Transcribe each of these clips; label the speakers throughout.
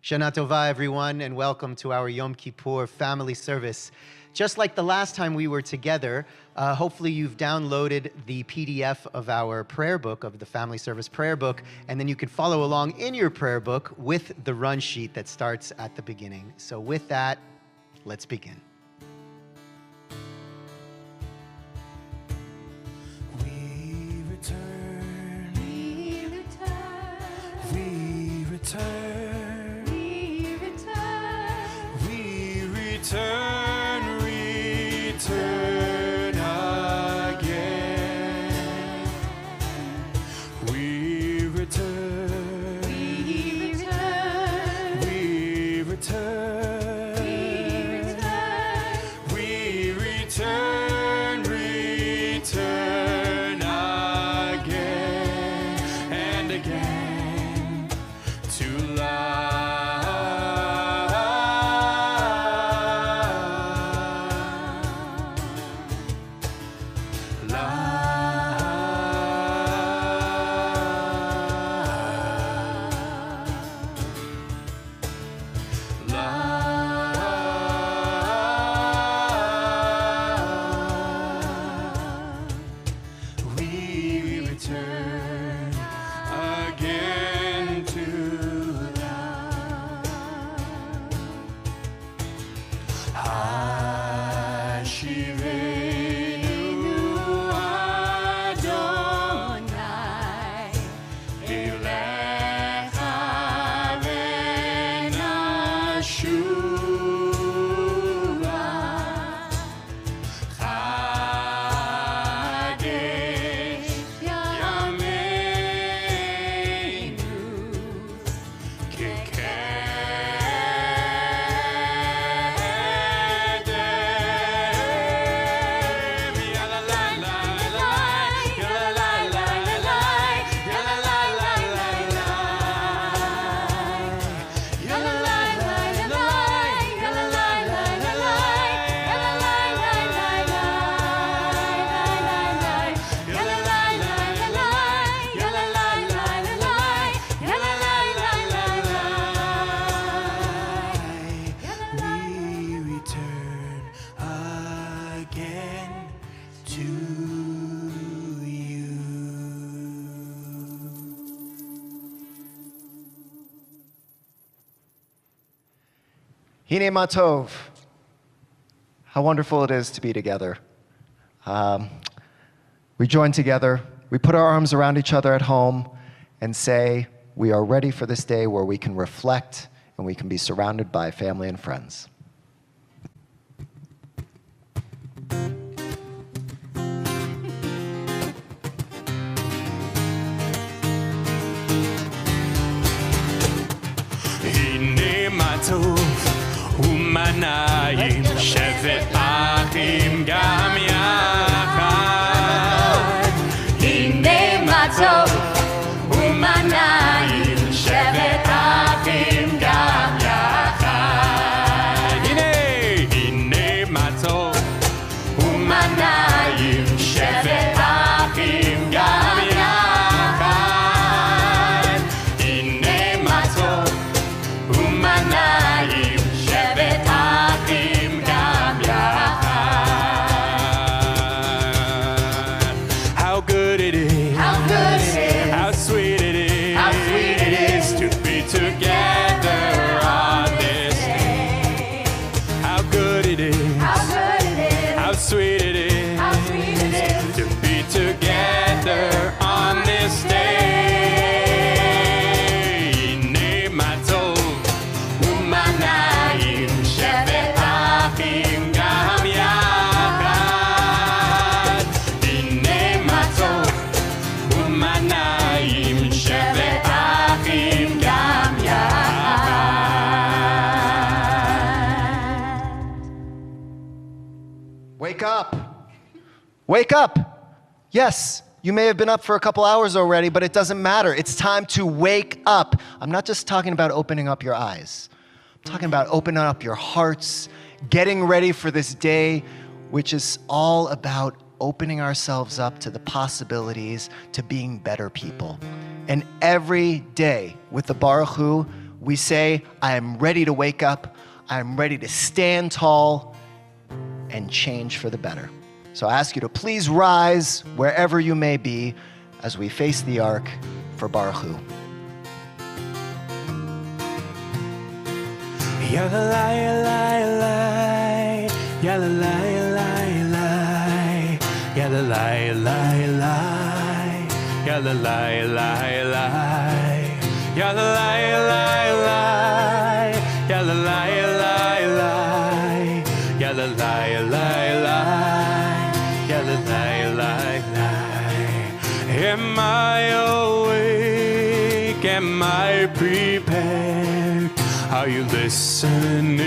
Speaker 1: Shana Tova, everyone, and welcome to our Yom Kippur family service. Just like the last time we were together, hopefully you've downloaded the PDF of our prayer book, of the family service prayer book, and then you can follow along in your prayer book with the run sheet that starts at the beginning. So with that, let's begin.
Speaker 2: We return, we return, we return, we return, we return, return again. We return, we return, we return, we return, return again and again to love. We return again to love. Hashivenu Adonai Elecha v'nashuva Chadesh Yameinu Kekedem Yalalalai, yalalalai, yalalalai, we return again to you.
Speaker 3: Hine Matov. How wonderful it is to be together. We join together, we put our arms around each other at home and say, we are ready for this day where we can reflect and we can be surrounded by family and friends.
Speaker 2: הנה מה טוב ומנעים שבת אחים גם יחד. הנה מה טוב ומנעים שבת אחים גם יחד. הנה מה טוב ומנעים שבת אחים גם יחד. הנה מה טוב ומנעים שבת אחים גם יחד. How good it is, how sweet it is to be together on this day. How good it is, how sweet it is to be together on this day. הנה מה טוב ומנעים שבת אחים גם יחד. הנה מה טוב ומנעים שבת אחים גם יחד.
Speaker 3: Wake up! Wake up! Yes, you may have been up for a couple hours already, but it doesn't matter. It's time to wake up. I'm not just talking about opening up your eyes. I'm talking about opening up your hearts, getting ready for this day, which is all about opening ourselves up to the possibilities, to being better people. And every day with the Baruch Hu, We say, I am ready to wake up. I am ready to stand tall and change for the better. So I ask you to please rise wherever you may be as we face the ark for Baruch Hu.
Speaker 2: Yalalai, yalalai, yalalai, yalalai, yalalai, am I awake? Am I prepared? Are you listening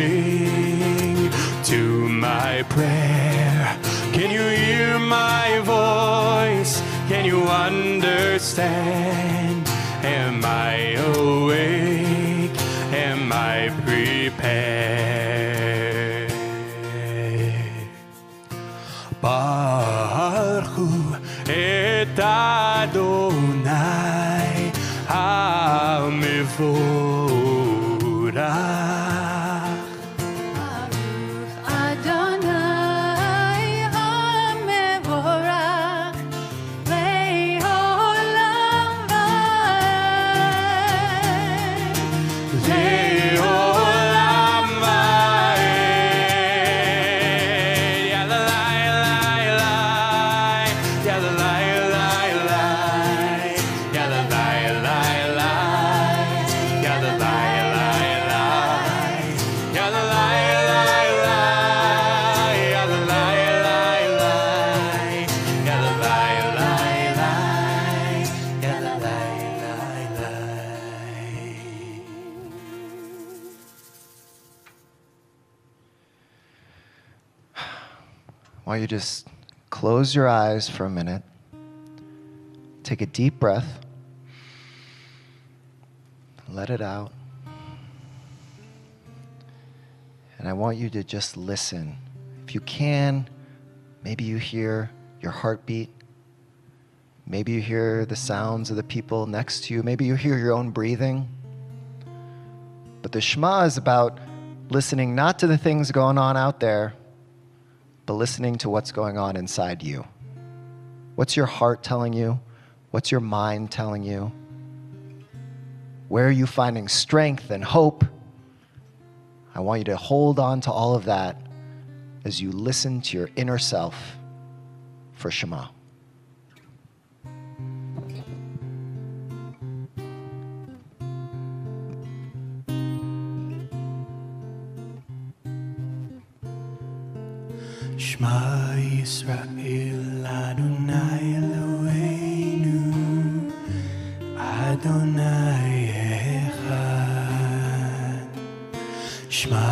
Speaker 2: to my prayer? Can you hear my voice? Can you understand? Am I awake? Am I prepared? Baruch Hu et Adonai HaMevorach.
Speaker 3: Why don't you just close your eyes for a minute, take a deep breath, let it out, and I want you to just listen. If you can, maybe you hear your heartbeat, maybe you hear the sounds of the people next to you, maybe you hear your own breathing. But the Shema is about listening not to the things going on out there, but listening to what's going on inside you. What's your heart telling you? What's your mind telling you? Where are you finding strength and hope? I want you to hold on to all of that as you listen to your inner self for Shema.
Speaker 2: Shema Yisrael Adonai Eloheinu Adonai Echad. Shema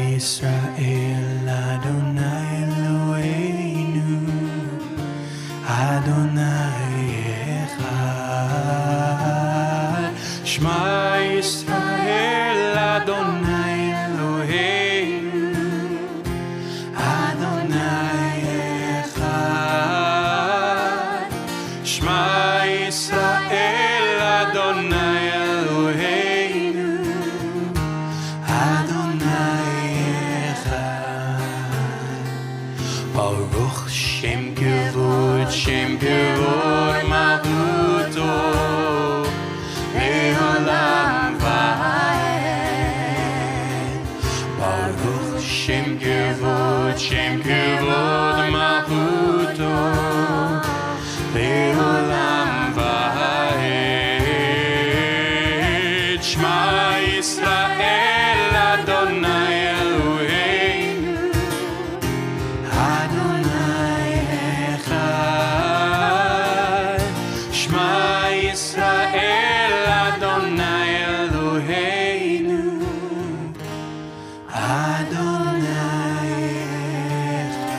Speaker 2: Yisrael Adonai Eloheinu Adonai Echad. Shema Yisrael Adonai Eloheinu Adonai Echad. Shema Yisrael Adonai Eloheinu Adonai Echad. Baruch Shem Kevod Malchuto Le'olam va'ed. Baruch Shem Kevod Malchuto Le'olam va'ed. Shema Yisrael Adonai Eloheinu Adonai Echad. Shema Yisrael Adonai Eloheinu Adonai Echad.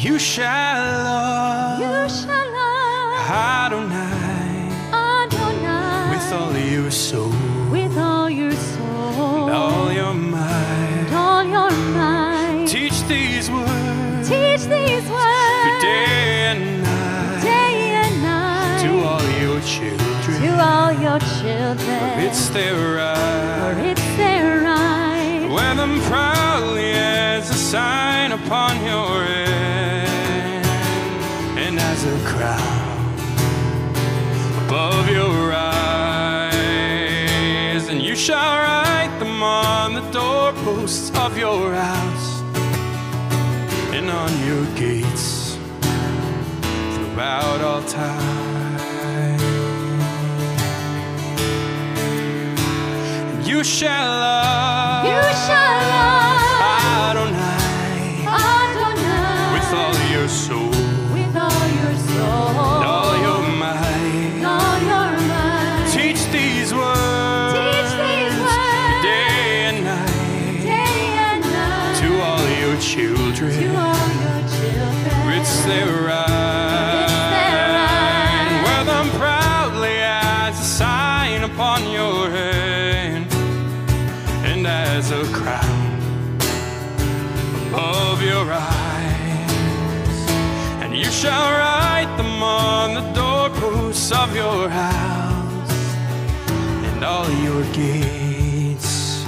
Speaker 2: You shall love Adonai with all your soul,
Speaker 4: with all your soul,
Speaker 2: and all your might.
Speaker 4: and all your might.
Speaker 2: Teach these words,
Speaker 4: Teach these words
Speaker 2: day and night,
Speaker 4: day and night
Speaker 2: to all your children.
Speaker 4: to all your children.
Speaker 2: It's their
Speaker 4: For
Speaker 2: right.
Speaker 4: it's their right.
Speaker 2: Wear them proudly as a sign upon your head, and as a crown above your eyes. And you shall write them on the doorposts of your house and on your gates throughout all time. And you shall love Adonai with all your soul,
Speaker 4: with all your soul,
Speaker 2: and all your might.
Speaker 4: and all your might.
Speaker 2: Teach these words,
Speaker 4: Teach these words
Speaker 2: day and night,
Speaker 4: day and night
Speaker 2: to all your children.
Speaker 4: to all your children.
Speaker 2: It's their right. Wear them proudly as a sign upon your head, and as a crown above your eyes. And you shall write them on the doorposts of your house and all your gates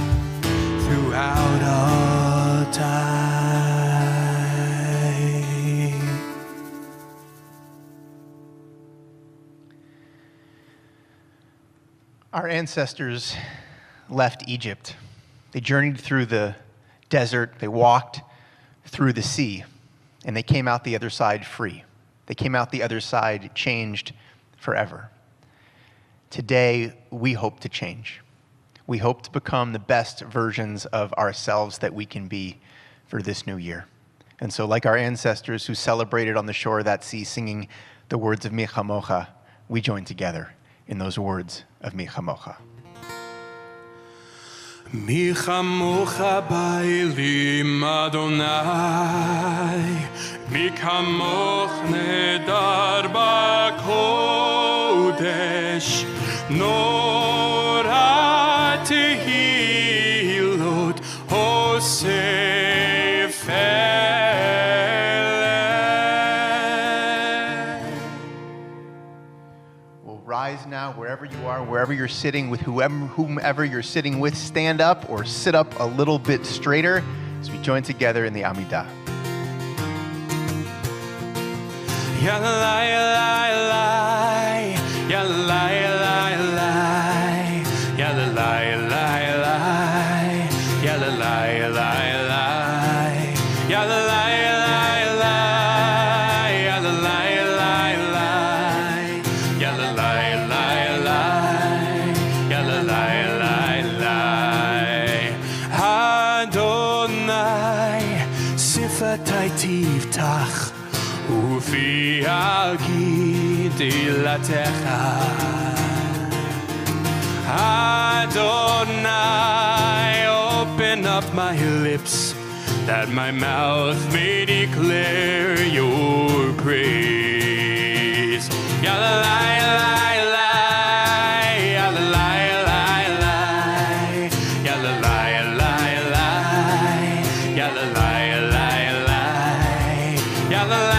Speaker 2: throughout all time.
Speaker 3: Our ancestors left Egypt. They journeyed through the desert, they walked through the sea, and they came out the other side free. They came out the other side changed forever. Today, we hope to change. We hope to become the best versions of ourselves that we can be for this new year. And so, like our ancestors who celebrated on the shore of that sea singing the words of Mi Chamocha, we join together in those words of Mi Chamocha.
Speaker 2: Mi chamocha ba'elim Adonai, mi kamoch nedar ba'kodesh, nora tehilot hosef eleh.
Speaker 3: Well, rise now wherever you are, wherever you're sitting, with whomever you're sitting with. Stand up or sit up a little bit straighter as we join together in the Amidah.
Speaker 2: Yalai, yalai, yalai, yalai, yalai, yalai, yalai, yalai, yalai, yalai, Tiftach ufi agid ilatecha Adonai, open up my lips that my mouth may declare your praise. Yalalai, lai, lai, yalalai, lai, lai, yalalai, lai, lai, yalalai.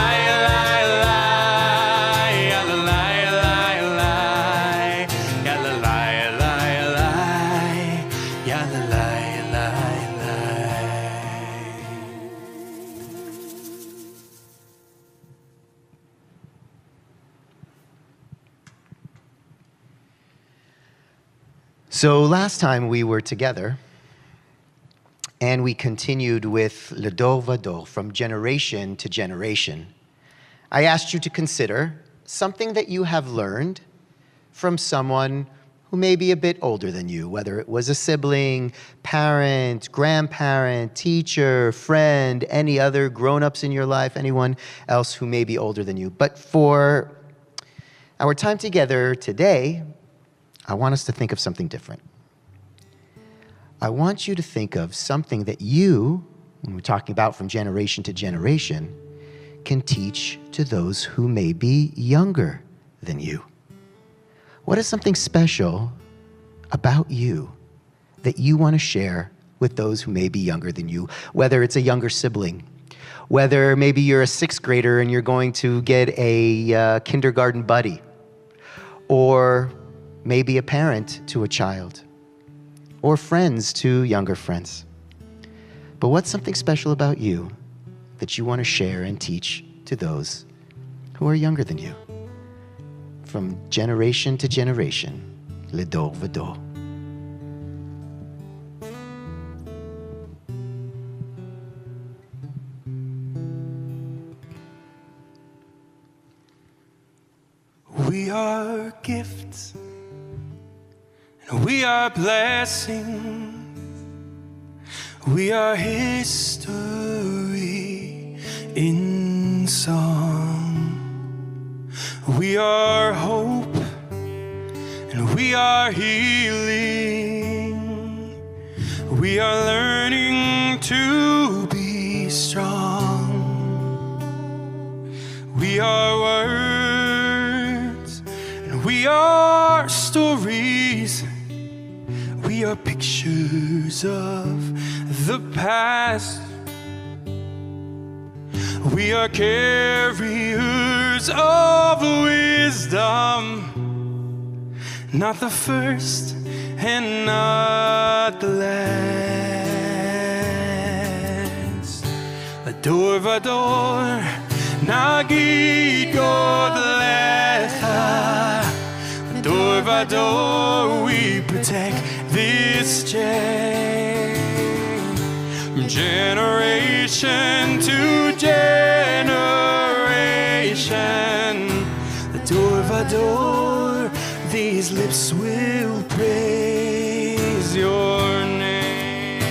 Speaker 1: So last time we were together, and we continued with Le Dor Vador, from generation to generation. I asked you to consider something that you have learned from someone who may be a bit older than you, whether it was a sibling, parent, grandparent, teacher, friend, any other grown-ups in your life, anyone else who may be older than you. But for our time together today, I want us to think of something different. I want you to think of something that you, when we're talking about from generation to generation, can teach to those who may be younger than you? What is something special about you that you want to share with those who may be younger than you? Whether it's a younger sibling, whether maybe you're a sixth grader and you're going to get a kindergarten buddy, or maybe a parent to a child, or friends to younger friends. But what's something special about you that you want to share and teach to those who are younger than you? From generation to generation, le dor v'dor.
Speaker 2: We are gifts, and we are blessings. We are history in song. We are hope, and we are healing. We are learning to be strong. We are words, and we are stories. We are pictures of the past. We are carriers of wisdom, not the first and not the last. Ador vador, nagid god lecha. Ador vador, we protect this chain. Generation to generation, ador vador, these lips will praise your name.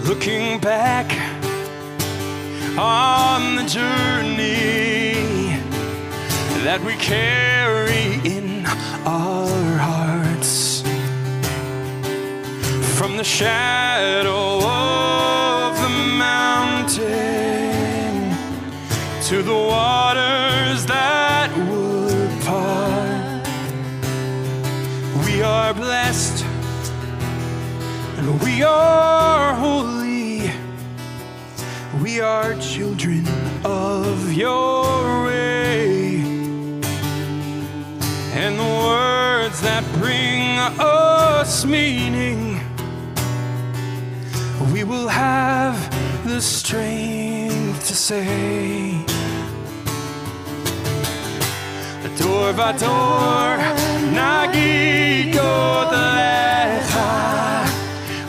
Speaker 2: Looking back on the journey that we carry in our hearts, from the shadow of the mountain to the waters that would part. We are blessed and we are holy. We are children of your way, and the words that bring us meaning, we will have the strength to say. Ador vador, nagid god lecha.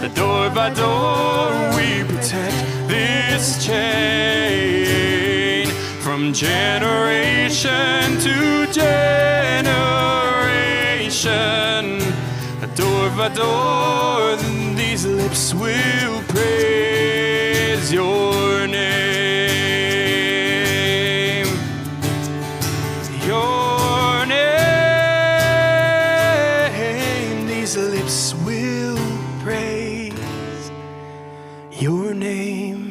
Speaker 2: Ador vador, we protect this chain. From generation to generation, ador vador, these lips will praise your name. Your name, these lips will praise your name.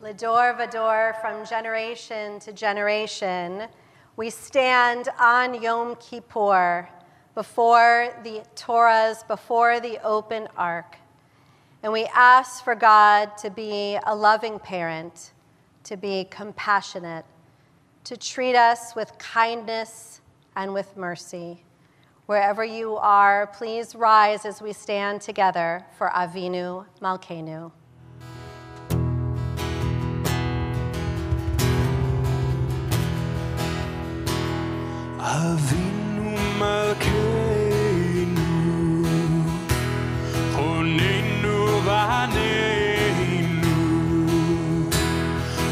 Speaker 5: L'dor vador, from generation to generation, we stand on Yom Kippur before the Torahs, before the open ark, and we ask for God to be a loving parent, to be compassionate, to treat us with kindness and with mercy. Wherever you are, please rise as we stand together for Avinu Malkeinu.
Speaker 2: Avinu Malkeinu, Honenu Vaneinu.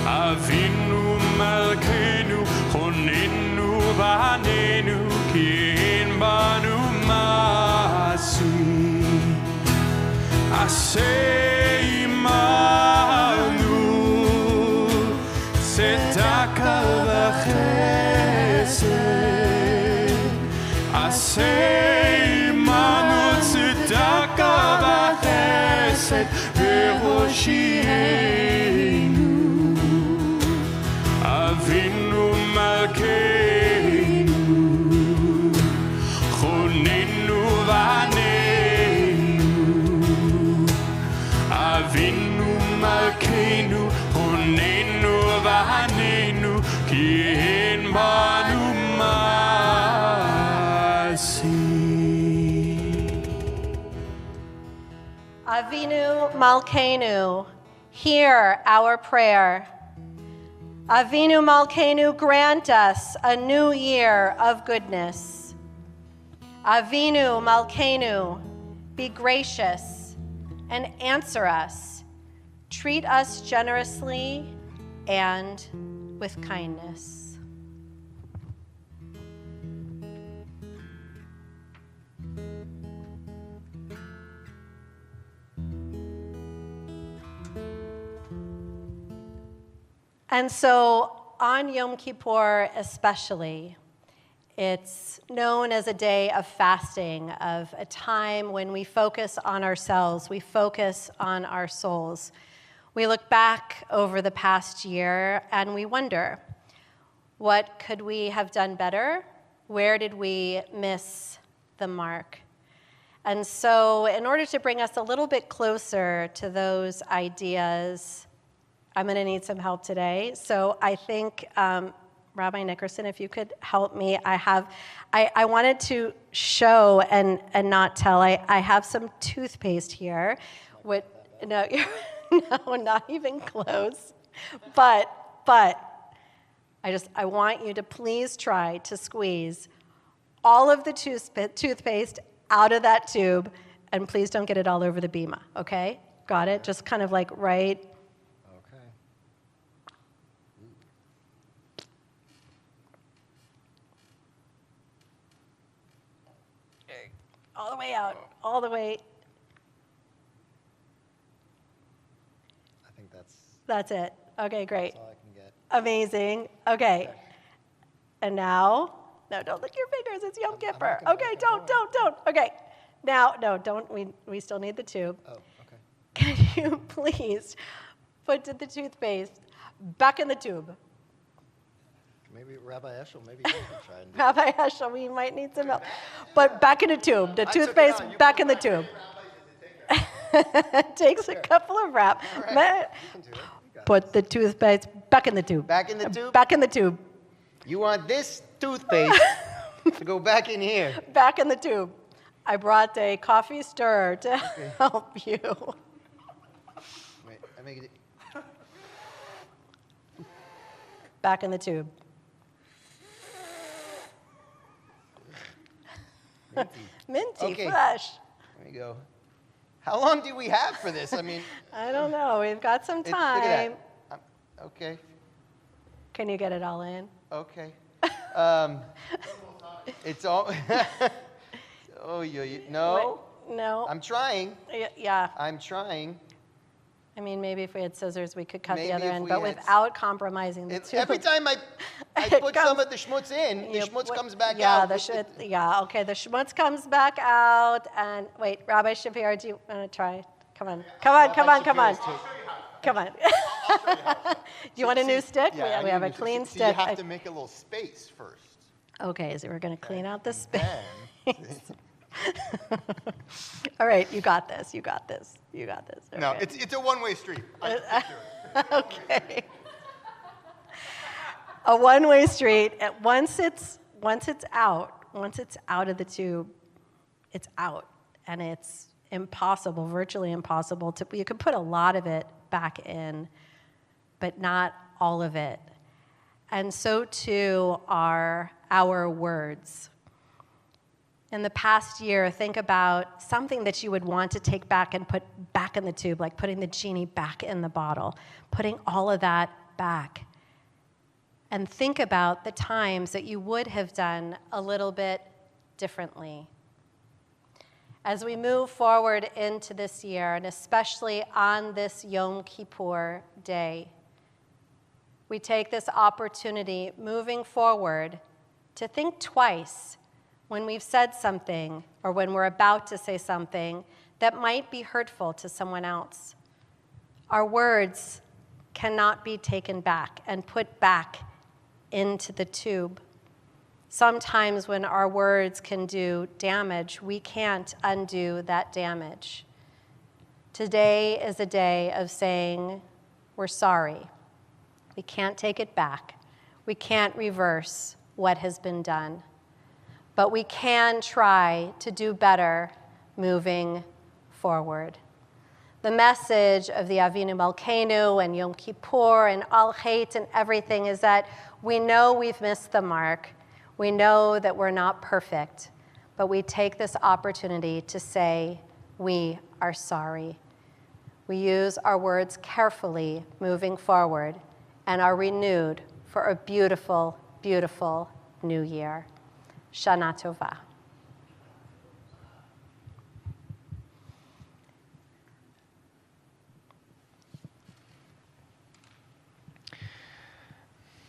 Speaker 2: Avinu Malkeinu, Honenu Vaneinu, Ki ein banu masi. Aseh imanu, עמנו צדקה וחסד בראשינו. אבינו מלכנו, חוננו ועננו. אבינו מלכנו, חוננו ועננו, כי אין בנו מעשי.
Speaker 5: Avinu Malkeinu, hear our prayer. Avinu Malkeinu, grant us a new year of goodness. Avinu Malkeinu, be gracious and answer us. Treat us generously and with kindness. And so on Yom Kippur especially, it's known as a day of fasting, of a time when we focus on ourselves, we focus on our souls. We look back over the past year and we wonder, what could we have done better? Where did we miss the mark? And so in order to bring us a little bit closer to those ideas, I'm going to need some help today. So I think, Rabbi Nickerson, if you could help me. I wanted to show and not tell. I have some toothpaste here. No, not even close. But I want you to please try to squeeze all of the toothpaste out of that tube, and please don't get it all over the bima, okay? Got it? Just kind of like right. All the way out, all the way.
Speaker 3: I think
Speaker 5: That's it. Okay, great.
Speaker 3: all I can get.
Speaker 5: Amazing. Okay. And now, no, don't lick your fingers. It's Yom Kippur. Okay, don't. Okay. Now, no, don't. We still need the tube.
Speaker 3: Oh, okay.
Speaker 5: Can you please put the toothpaste back in the tube?
Speaker 3: Maybe Rabbi Eshel, maybe you can try and do
Speaker 5: Rabbi Heschel, we might need some help. But back in the tube. The
Speaker 3: I took it
Speaker 5: toothpaste
Speaker 3: on. You
Speaker 5: back
Speaker 3: put
Speaker 5: in the
Speaker 3: my
Speaker 5: tube.
Speaker 3: rabbis to take
Speaker 5: It takes a couple of wraps.
Speaker 3: You can do it. You got
Speaker 5: Put the toothpaste back in the tube.
Speaker 1: Back in the tube?
Speaker 5: Back in the tube.
Speaker 1: You want this toothpaste to go back in here.
Speaker 5: Back in the tube. I brought a coffee stirrer to help you.
Speaker 1: Wait, I make it.
Speaker 5: Back in the tube. Minty,
Speaker 1: Okay.
Speaker 5: fresh.
Speaker 1: There you go. How long do we have for this? I mean,
Speaker 5: I don't know. We've got some
Speaker 1: look
Speaker 5: time.
Speaker 1: at that. Okay,
Speaker 5: Can you get it all in?
Speaker 1: okay. It's all. Oh, no.
Speaker 5: Wait, no.
Speaker 1: I'm trying.
Speaker 5: Yeah.
Speaker 1: I'm trying.
Speaker 5: I mean, maybe if we had scissors, we could cut
Speaker 1: Maybe
Speaker 5: the other
Speaker 1: if
Speaker 5: end,
Speaker 1: we
Speaker 5: but
Speaker 1: had
Speaker 5: without compromising the tube.
Speaker 1: Every time I
Speaker 5: It
Speaker 1: put some
Speaker 5: comes-
Speaker 1: of the schmutz in, the
Speaker 5: You
Speaker 1: schmutz
Speaker 5: put-
Speaker 1: comes back
Speaker 5: yeah,
Speaker 1: out.
Speaker 5: The okay, the schmutz comes back out. And wait, Rabbi Shapiro, do you want to try? Come on. Come on. Do you want a new stick?
Speaker 6: Yeah,
Speaker 5: we have a clean
Speaker 6: You
Speaker 5: stick.
Speaker 6: have to make a little space first.
Speaker 5: Okay, so we're going to clean out the space.
Speaker 6: Then,
Speaker 5: All right, you got this.
Speaker 6: no,
Speaker 5: Okay.
Speaker 6: it's a one-way street. I can do it.
Speaker 5: Okay. A one-way street. Once it's out of the tube, it's out, and it's impossible, virtually impossible to. You could put a lot of it back in, but not all of it. And so too are our words. In the past year, think about something that you would want to take back and put back in the tube, like putting the genie back in the bottle, putting all of that back. And think about the times that you would have done a little bit differently. As we move forward into this year, and especially on this Yom Kippur day, we take this opportunity moving forward to think twice when we've said something or when we're about to say something that might be hurtful to someone else. Our words cannot be taken back and put back into the tube. Sometimes when our words can do damage, we can't undo that damage. Today is a day of saying, we're sorry. We can't take it back. We can't reverse what has been done. But we can try to do better moving forward. The message of the Avinu Malkeinu and Yom Kippur and Al Chet and everything is that we know we've missed the mark. We know that we're not perfect, but we take this opportunity to say we are sorry. We use our words carefully moving forward and are renewed for a beautiful, beautiful new year. Shana Tova.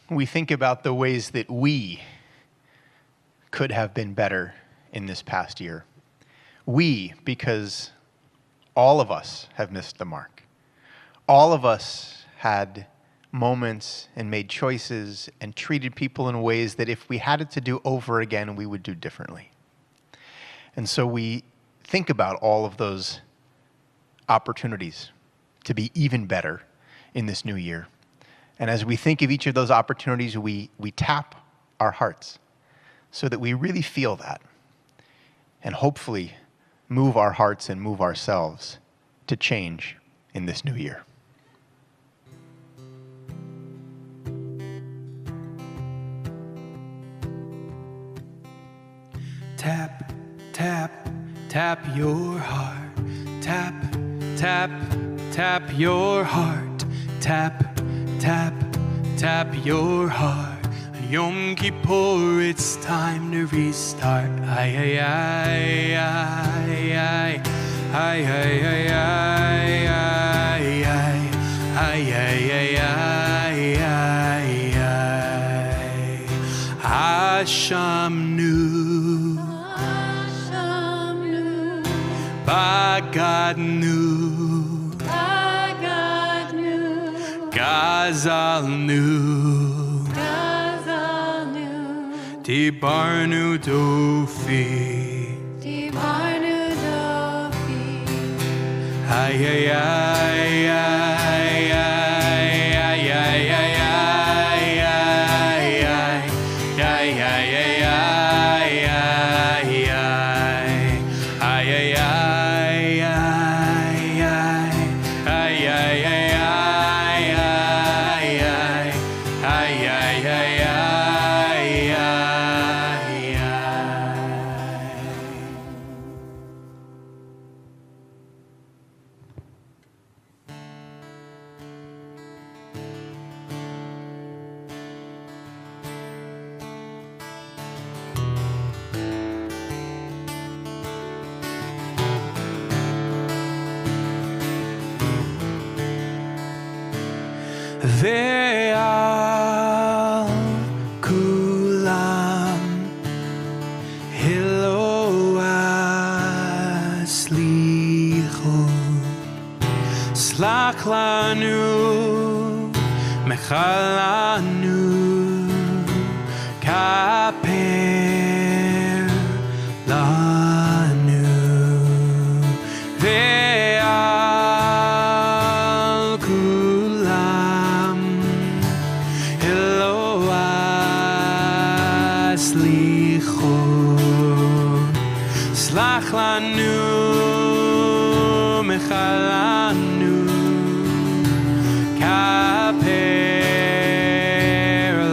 Speaker 7: We think about the ways that we could have been better in this past year. We, because all of us have missed the mark. All of us had moments and made choices and treated people in ways that if we had it to do over again, we would do differently. And so we think about all of those opportunities to be even better in this new year. And as we think of each of those opportunities, we tap our hearts so that we really feel that and hopefully move our hearts and move ourselves to change in this new year.
Speaker 2: Tap, tap, tap your heart. Tap, tap, tap your heart. Tap, tap, tap your heart. On Yom Kippur, it's time to restart. Ay, ay, ay, ay, ay, ay, ay, ay, ay, ay, ay, ay, ay, ay, ay. Hashem knew. God knew, Gazal knew, Dibarnu Dofi, ay ay ay ay ay ay ay Ve'al kulam hilo aslichu slach lanu mechalanu kaper lanu ve'al kulam hilo aslichu slach lanu mechalanu kaper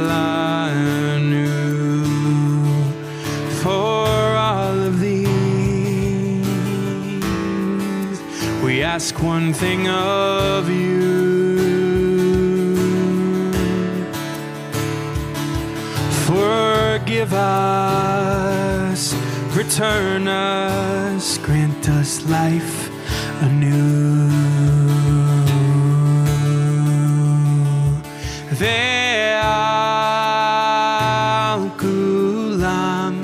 Speaker 2: lanu. For all of these we ask one thing of you. Forgive us, return us, grant us life anew. Ve'al kulam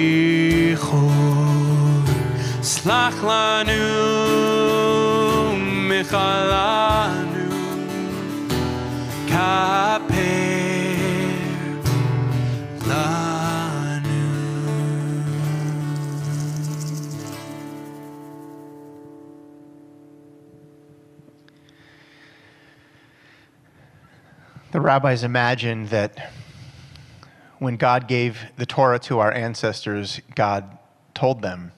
Speaker 2: Zichor. Slach lanu michalanu kaper lanu.
Speaker 7: The rabbis imagined that when God gave the Torah to our ancestors, God told them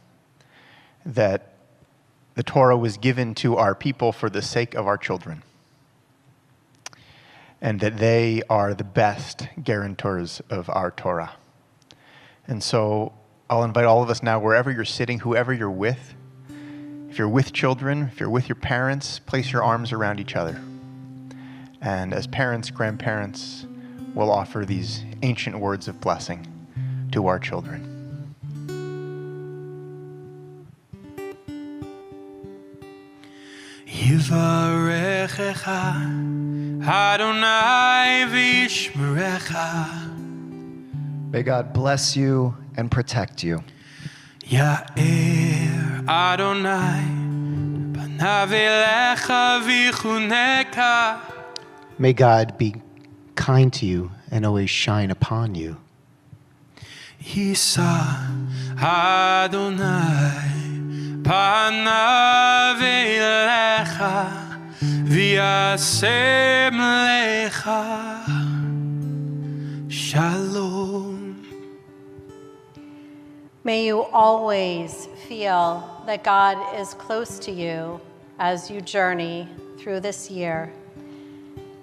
Speaker 7: that the Torah was given to our people for the sake of our children, and that they are the best guarantors of our Torah. And so I'll invite all of us now, wherever you're sitting, whoever you're with, if you're with children, if you're with your parents, place your arms around each other. And as parents, grandparents, we'll offer these ancient words of blessing to our children.
Speaker 2: Yivarechecha Adonai v'yishmerecha.
Speaker 3: May God bless you and protect you.
Speaker 2: Ya'er Adonai panav elecha v'chuneka.
Speaker 1: May God be kind to you and always shine upon you.
Speaker 2: Yisa Adonai panav elecha v'yasem lecha shalom.
Speaker 5: May you always feel that God is close to you as you journey through this year.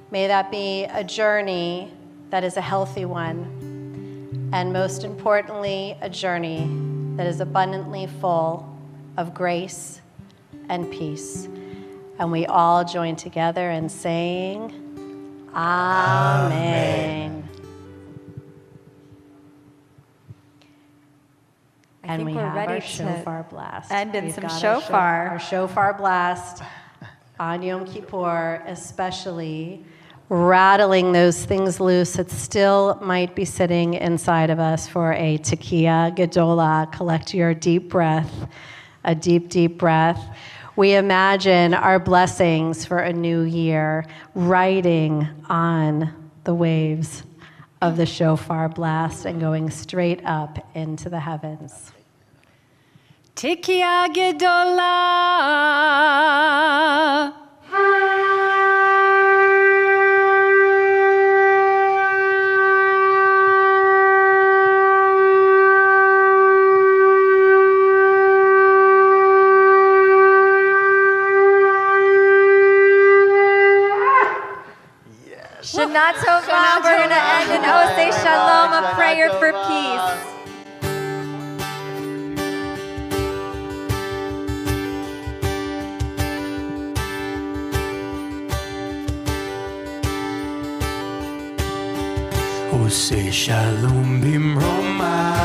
Speaker 5: May that be a journey that is a healthy one, and most importantly, a journey that is abundantly full of grace and peace. And we all join together in saying, Amen.
Speaker 4: I think
Speaker 5: we
Speaker 4: we're
Speaker 5: have
Speaker 4: ready
Speaker 5: our
Speaker 4: to
Speaker 5: shofar blast.
Speaker 4: end in
Speaker 5: We've
Speaker 4: some
Speaker 5: got
Speaker 4: shofar.
Speaker 5: Our shofar blast on Yom Kippur, especially rattling those things loose that still might be sitting inside of us for a tekiah gedola. Collect your deep breath, a deep, deep breath. We imagine our blessings for a new year riding on the waves of the shofar blast and going straight up into the heavens.
Speaker 4: Tekiah gedola. Shana Tova, we're going to end in Osei Shalom, a prayer for peace.
Speaker 2: Osei shalom bimroma.